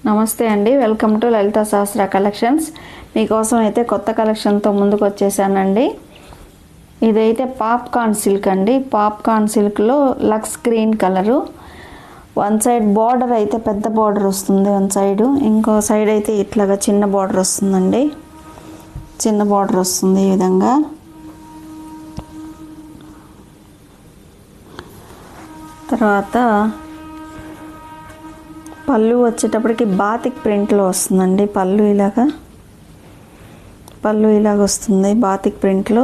నమస్తే అండి, welcome to Lalitha Sahasra collections. మీకోసం అయితే కొత్త కలెక్షన్తో ముందుకు వచ్చేసానండి. ఇదైతే పాప్కార్న్ సిల్క్ అండి. పాప్కార్న్ సిల్క్లో lux green colour. One side border అయితే పెద్ద బార్డర్ వస్తుంది, వన్ సైడ్. ఇంకో సైడ్ అయితే ఇట్లాగా చిన్న బార్డర్ వస్తుందండి. చిన్న బార్డర్ వస్తుంది ఈ విధంగా. తర్వాత పళ్ళు వచ్చేటప్పటికి బాతిక్ ప్రింట్లో వస్తుందండి. పళ్ళు ఇలాగ వస్తుంది బాతిక్ ప్రింట్లో.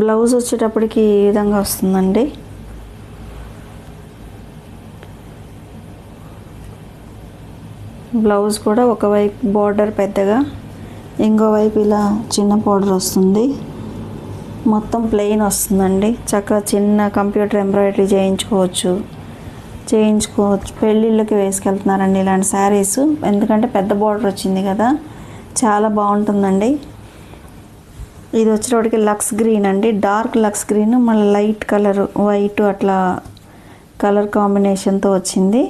బ్లౌజ్ వచ్చేటప్పటికి ఈ విధంగా వస్తుందండి. బ్లౌజ్ కూడా ఒకవైపు బార్డర్ పెద్దగా, ఇంకోవైపు ఇలా చిన్న బార్డర్ వస్తుంది. మొత్తం ప్లెయిన్ వస్తుందండి. చక్కగా చిన్న కంప్యూటర్ ఎంబ్రాయిడరీ చేయించుకోవచ్చు. పెళ్ళిళ్ళకి వేసుకెళ్తున్నారండి ఇలాంటి శారీస్. ఎందుకంటే పెద్ద బార్డర్ వచ్చింది కదా, చాలా బాగుంటుందండి. ఇది వచ్చేటప్పటికి లక్స్ గ్రీన్ అండి. డార్క్ లక్స్ గ్రీన్, మళ్ళీ లైట్ కలర్ వైట్ అట్లా కలర్ కాంబినేషన్తో వచ్చింది.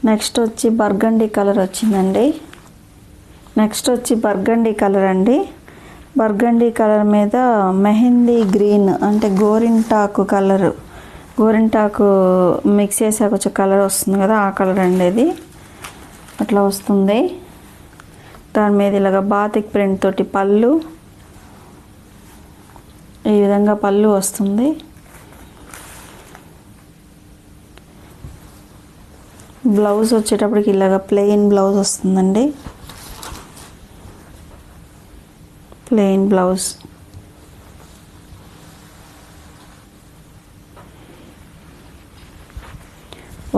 నెక్స్ట్ వచ్చి బర్గండీ కలర్ వచ్చిందండి. బర్గండీ కలర్ అండి. బర్గండీ కలర్ మీద మెహందీ గ్రీన్ అంటే గోరింటాకు మిక్స్ చేసాక వచ్చే కలర్ వస్తుంది కదా, ఆ కలర్ అండి ఇది. అట్లా వస్తుంది. దాని మీద ఇలాగ బాతిక్ ప్రింట్ తోటి పళ్ళు, ఈ విధంగా పళ్ళు వస్తుంది. బ్లౌజ్ వచ్చేటప్పటికి ఇలాగ ప్లెయిన్ బ్లౌజ్ వస్తుందండి. Plain blouse.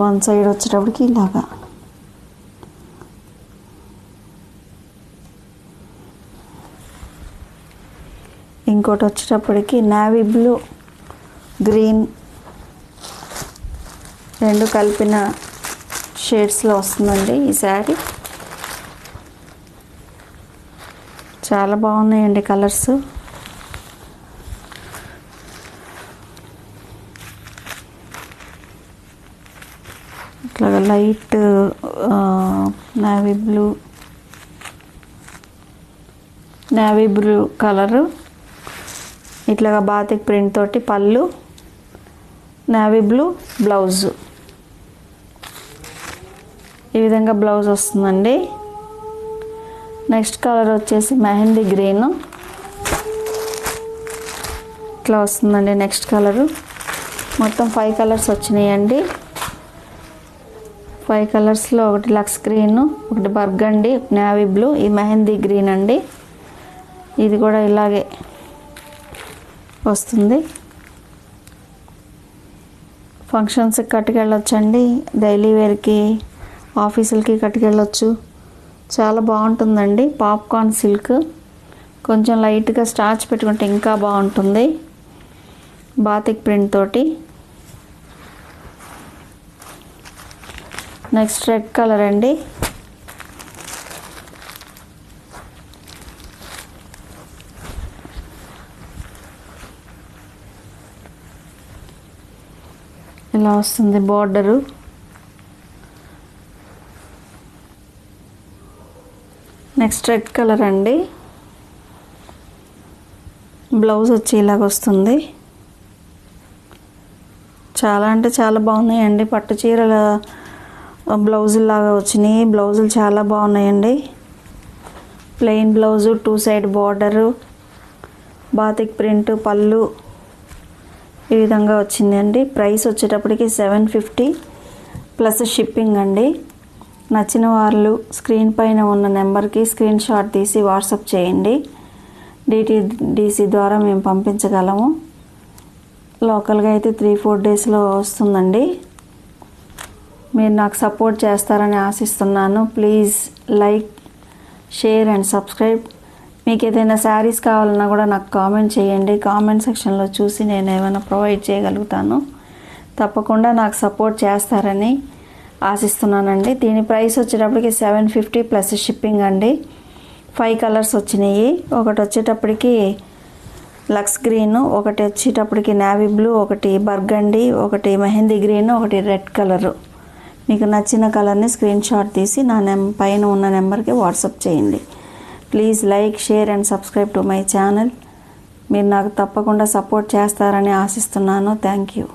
వన్ సైడ్ వచ్చేటప్పటికి ఇలాగా. ఇంకోటి వచ్చేటప్పటికి నేవీ బ్లూ గ్రీన్ రెండు కలిపిన షేడ్స్లో వస్తుందండి ఈ శారీ. చాలా బాగున్నాయండి కలర్స్. ఇట్లాగా లైట్ నేవీ బ్లూ కలరు, ఇట్లాగా బాతిక్ ప్రింట్ తోటి పళ్ళు, నేవీ బ్లూ బ్లౌజ్. ఈ విధంగా బ్లౌజ్ వస్తుందండి. నెక్స్ట్ కలర్ వచ్చేసి మెహందీ గ్రీన్. ఇట్లా వస్తుందండి నెక్స్ట్ కలరు. మొత్తం 5 కలర్స్ వచ్చినాయండి. 5 కలర్స్లో ఒకటి లక్స్ గ్రీన్, ఒకటి బర్గండి, నేవీ బ్లూ, ఈ మెహందీ గ్రీన్ అండి. ఇది కూడా ఇలాగే వస్తుంది. ఫంక్షన్స్కి కట్టుకెళ్ళొచ్చండి, డైలీ వేర్కి, ఆఫీసులకి కట్టుకెళ్ళొచ్చు. చాలా బాగుంటుందండి. పాప్కార్న్ సిల్క్ కొంచెం లైట్గా స్టార్చ్ పెట్టుకుంటే ఇంకా బాగుంటుంది. బాతిక్ ప్రింట్ తోటి. నెక్స్ట్ రెడ్ కలర్ అండి. ఇలా వస్తుంది బార్డరు. నెక్స్ట్ రెడ్ కలర్ అండి. బ్లౌజ్ వచ్చి ఇలాగ వస్తుంది. చాలా అంటే చాలా బాగున్నాయండి. పట్టు చీరల బ్లౌజుల్లాగా వచ్చినాయి. బ్లౌజులు చాలా బాగున్నాయండి. Plain blouse, 2 side border, batik print, పళ్ళు ఈ విధంగా వచ్చిందండి. ప్రైస్ వచ్చేటప్పటికి 750 ప్లస్ షిప్పింగ్ అండి. నచ్చిన వాళ్ళు స్క్రీన్ పైన ఉన్న నెంబర్కి స్క్రీన్ షాట్ తీసి వాట్సాప్ చేయండి. DTDC ద్వారా మేము పంపించగలము. లోకల్గా అయితే 3-4 డేస్లో వస్తుందండి. మీరు నాకు సపోర్ట్ చేస్తారని ఆశిస్తున్నాను. Please like, share and subscribe. మీకు ఏదైనా శారీస్ కావాలన్నా కూడా నాకు కామెంట్ చేయండి. కామెంట్ సెక్షన్లో చూసి నేను ఏమైనా ప్రొవైడ్ చేయగలుగుతాను. తప్పకుండా నాకు సపోర్ట్ చేస్తారని ఆశిస్తున్నానండి. దీని ప్రైస్ వచ్చేటప్పటికి 750 ప్లస్ షిప్పింగ్ అండి. 5 కలర్స్ వచ్చినాయి. ఒకటి వచ్చేటప్పటికి లక్స్ గ్రీన్, ఒకటి వచ్చేటప్పటికి నేవీ బ్లూ, ఒకటి బర్గండి, ఒకటి మెహందీ గ్రీన్, ఒకటి రెడ్ కలరు. మీకు నచ్చిన కలర్ని స్క్రీన్ షాట్ తీసి నా పైన ఉన్న నెంబర్కి వాట్సాప్ చేయండి. Please like, share and subscribe to my channel. మీరు నాకు తప్పకుండా సపోర్ట్ చేస్తారని ఆశిస్తున్నాను. Thank you.